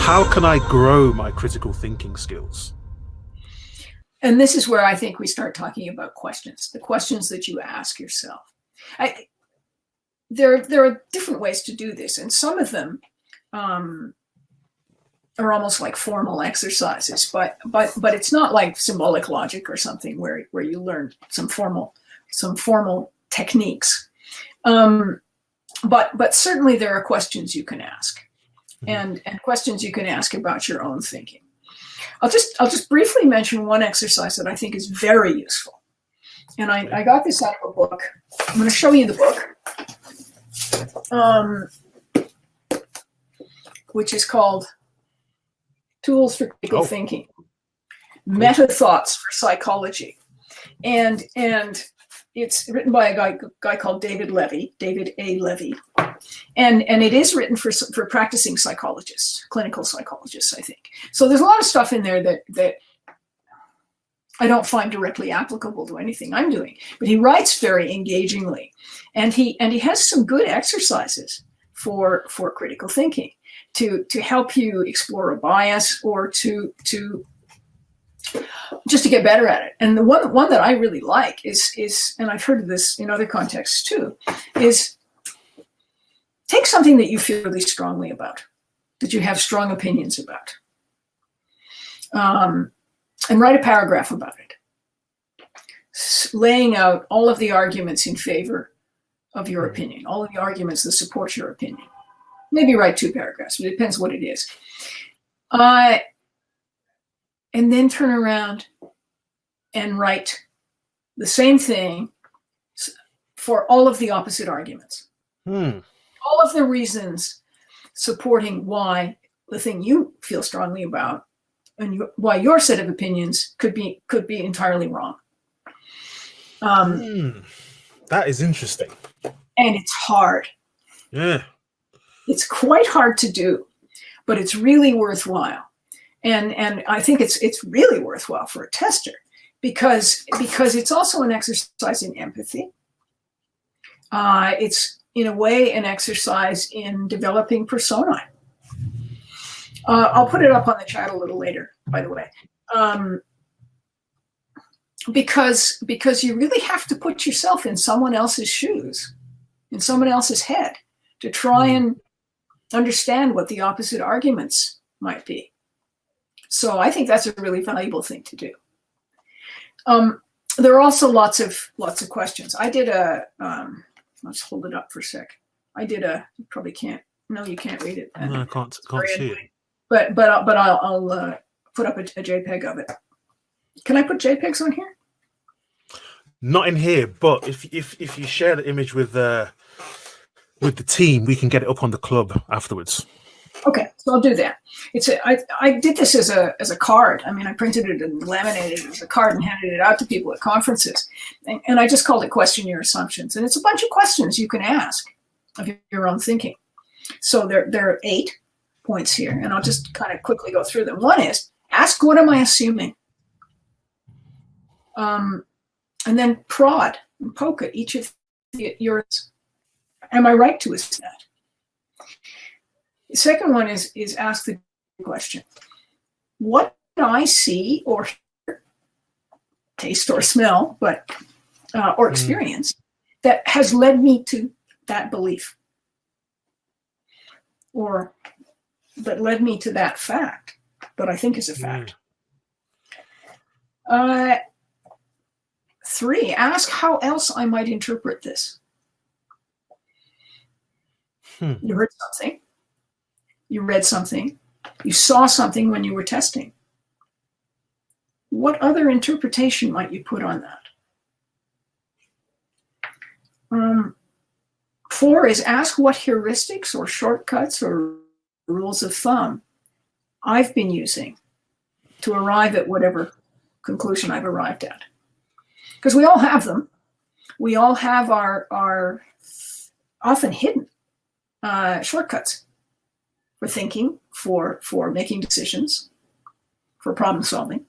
how can I grow my critical thinking skills? And this is where I think we start talking about questions, the questions that you ask yourself. There are different ways to do this, and some of them are almost like formal exercises, but it's not like symbolic logic or something where you learn some formal techniques. But certainly there are questions you can ask, and questions you can ask about your own thinking. I'll just briefly mention one exercise that I think is very useful. And I got this out of a book. I'm going to show you the book, which is called Tools for Critical Thinking, Meta Thoughts for Psychology. And it's written by a guy called David A. Levy. And it is written for practicing psychologists, clinical psychologists, I think. So there's a lot of stuff in there that I don't find directly applicable to anything I'm doing, but he writes very engagingly, and he has some good exercises for critical thinking to help you explore a bias or to just to get better at it. And the one that I really like is, and I've heard of this in other contexts too, is take something that you feel really strongly about, that you have strong opinions about, and write a paragraph about it, laying out all of the arguments in favor of your opinion, all of the arguments that support your opinion. Maybe write 2 paragraphs, but it depends what it is. And then turn around and write the same thing for all of the opposite arguments. All of the reasons supporting why the thing you feel strongly about and why your set of opinions could be entirely wrong. That is interesting. And it's hard. Yeah. It's quite hard to do, but it's really worthwhile. And I think it's really worthwhile for a tester because it's also an exercise in empathy. It's in a way an exercise in developing personae. I'll put it up on the chat a little later, by the way, because you really have to put yourself in someone else's shoes, in someone else's head, to try and understand what the opposite arguments might be. So I think that's a really valuable thing to do. There are also lots of questions. I did let's hold it up for a sec. You probably can't. No, you can't read it. No, I can't see it. But I'll put up a JPEG of it. Can I put JPEGs on here? Not in here, but if you share the image with the team, we can get it up on the club afterwards. Okay, so I'll do that. I did this as a card. I mean, I printed it and laminated it as a card and handed it out to people at conferences. And I just called it Question Your Assumptions. And it's a bunch of questions you can ask of your own thinking. So there are 8 points here, and I'll just kind of quickly go through them. One is, ask, what am I assuming? And then prod and poke at each of yours. Am I right to assume that? The second one is ask the question. What do I see or hear, taste or smell, or experience that has led me to that belief? Or that led me to that fact that I think is a fact. 3, ask how else I might interpret this. You heard something. You read something. You saw something when you were testing. What other interpretation might you put on that? 4 is ask what heuristics or shortcuts or rules of thumb I've been using to arrive at whatever conclusion I've arrived at. Because we all have them. We all have our often hidden shortcuts for thinking, for making decisions, for problem solving.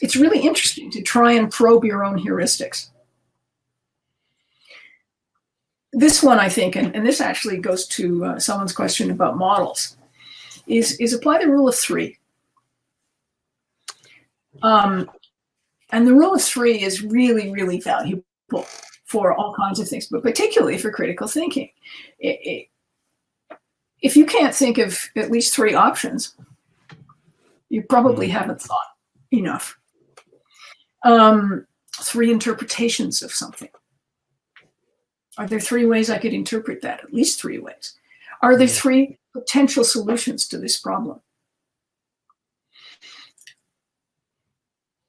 It's really interesting to try and probe your own heuristics. This one, I think, and this actually goes to someone's question about models. is apply the rule of three. And the rule of three is really, really valuable for all kinds of things, but particularly for critical thinking. If you can't think of at least three options, you probably haven't thought enough. Three interpretations of something. Are there three ways I could interpret that? At least three ways. Are there three potential solutions to this problem?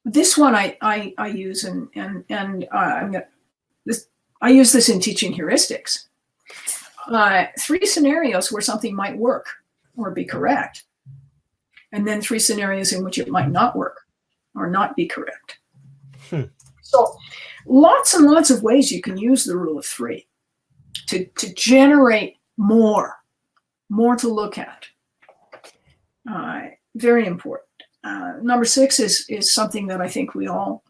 This one I use I use this in teaching heuristics. Three scenarios where something might work or be correct, and then three scenarios in which it might not work or not be correct. So lots and lots of ways you can use the rule of three to generate more to look at. Very important. Number 6 is something that I think we all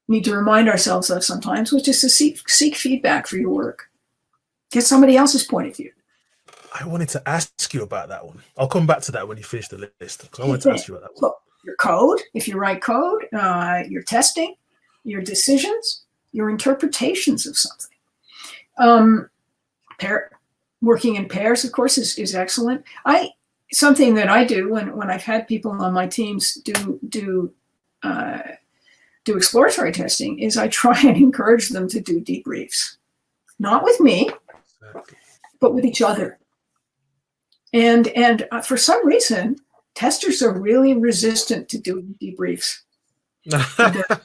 need to remind ourselves of sometimes, which is to seek feedback for your work. Get somebody else's point of view. I wanted to ask you about that one. I'll come back to that when you finish the list, because I wanted to ask you about that one. So your code, if you write code, your testing, your decisions, your interpretations of something. Working in pairs, of course, is excellent. Something that I do when I've had people on my teams do exploratory testing is I try and encourage them to do debriefs, not with me, but with each other. And for some reason, testers are really resistant to doing debriefs. I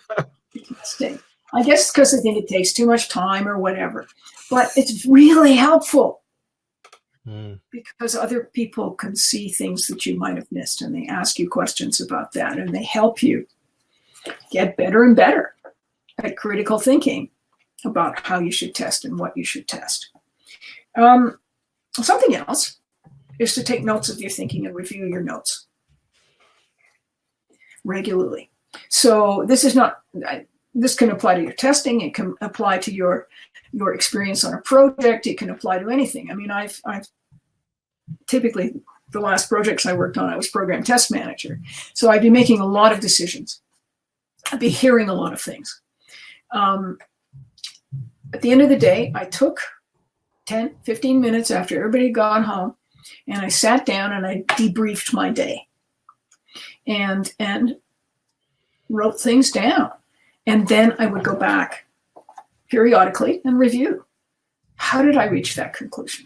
guess because they think it takes too much time or whatever. But it's really helpful because other people can see things that you might have missed, and they ask you questions about that, and they help you get better and better at critical thinking about how you should test and what you should test. Something else is to take notes of your thinking and review your notes regularly. So this can apply to your testing. It can apply to your experience on a project. It can apply to anything. I mean, I've typically, the last projects I worked on, I was program test manager. So I'd be making a lot of decisions. I'd be hearing a lot of things. At the end of the day, I took 10, 15 minutes after everybody had gone home, and I sat down and I debriefed my day and wrote things down. And then I would go back periodically and review. How did I reach that conclusion?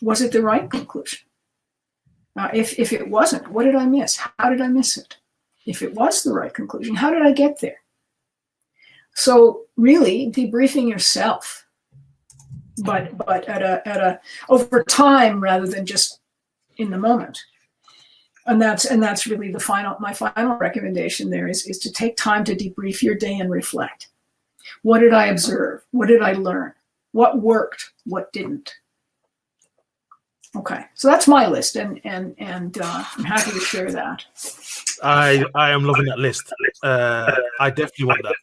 Was it the right conclusion? If it wasn't, what did I miss? How did I miss it? If it was the right conclusion, how did I get there? So really debriefing yourself, but at a over time rather than just in the moment. And that's really my final recommendation there is to take time to debrief your day and reflect. What did I observe? What did I learn? What worked? What didn't? Okay, so that's my list, and I'm happy to share that. I am loving that list. I definitely want that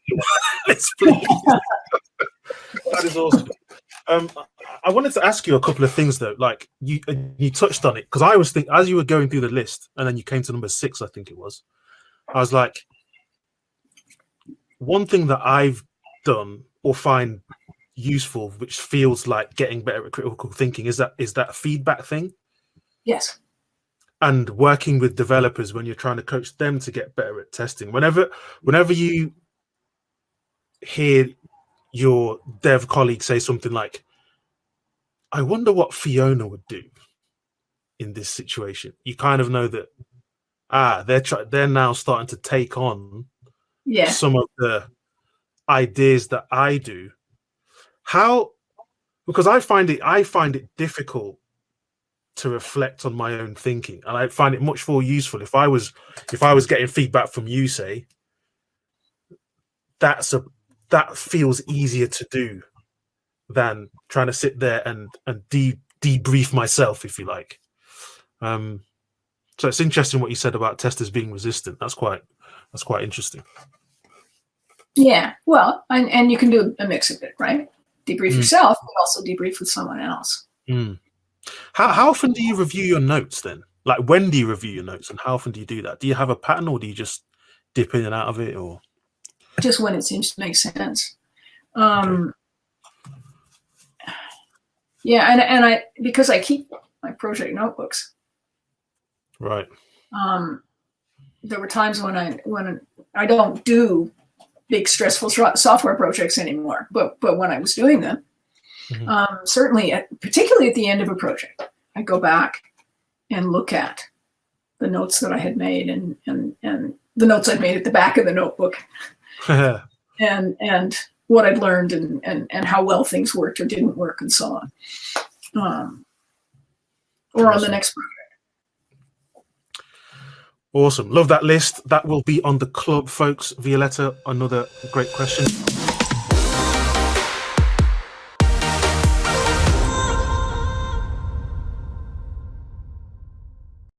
list, please. That is awesome. I wanted to ask you a couple of things though. Like you touched on it, because I was thinking as you were going through the list, and then you came to number 6, I think it was. I was like, one thing that I've done or find useful, which feels like getting better at critical thinking, is that feedback thing. Yes. And working with developers when you're trying to coach them to get better at testing. Whenever you hear your dev colleague say something like, I wonder what Fiona would do in this situation, you kind of know that they're now starting to take on some of the ideas that I do. Because I find it difficult to reflect on my own thinking, and I find it much more useful if I was getting feedback from you, say, that feels easier to do than trying to sit there and debrief myself, if you like. So it's interesting what you said about testers being resistant. That's quite interesting. Yeah, well, and you can do a mix of it, right? Debrief yourself, but also debrief with someone else. How often do you review your notes then? Like, when do you review your notes, and how often do you do that? Do you have a pattern, or do you just dip in and out of it, or just when it seems to make sense? Okay. Yeah, and I, because I keep my project notebooks. Right. There were times when I don't do big stressful software projects anymore, but when I was doing them, certainly, particularly at the end of a project, I go back and look at the notes that I had made, and the notes I'd made at the back of the notebook, and what I'd learned, and how well things worked or didn't work, and so on. Or on the next project. Awesome. Love that list. That will be on the club, folks. Violetta, another great question.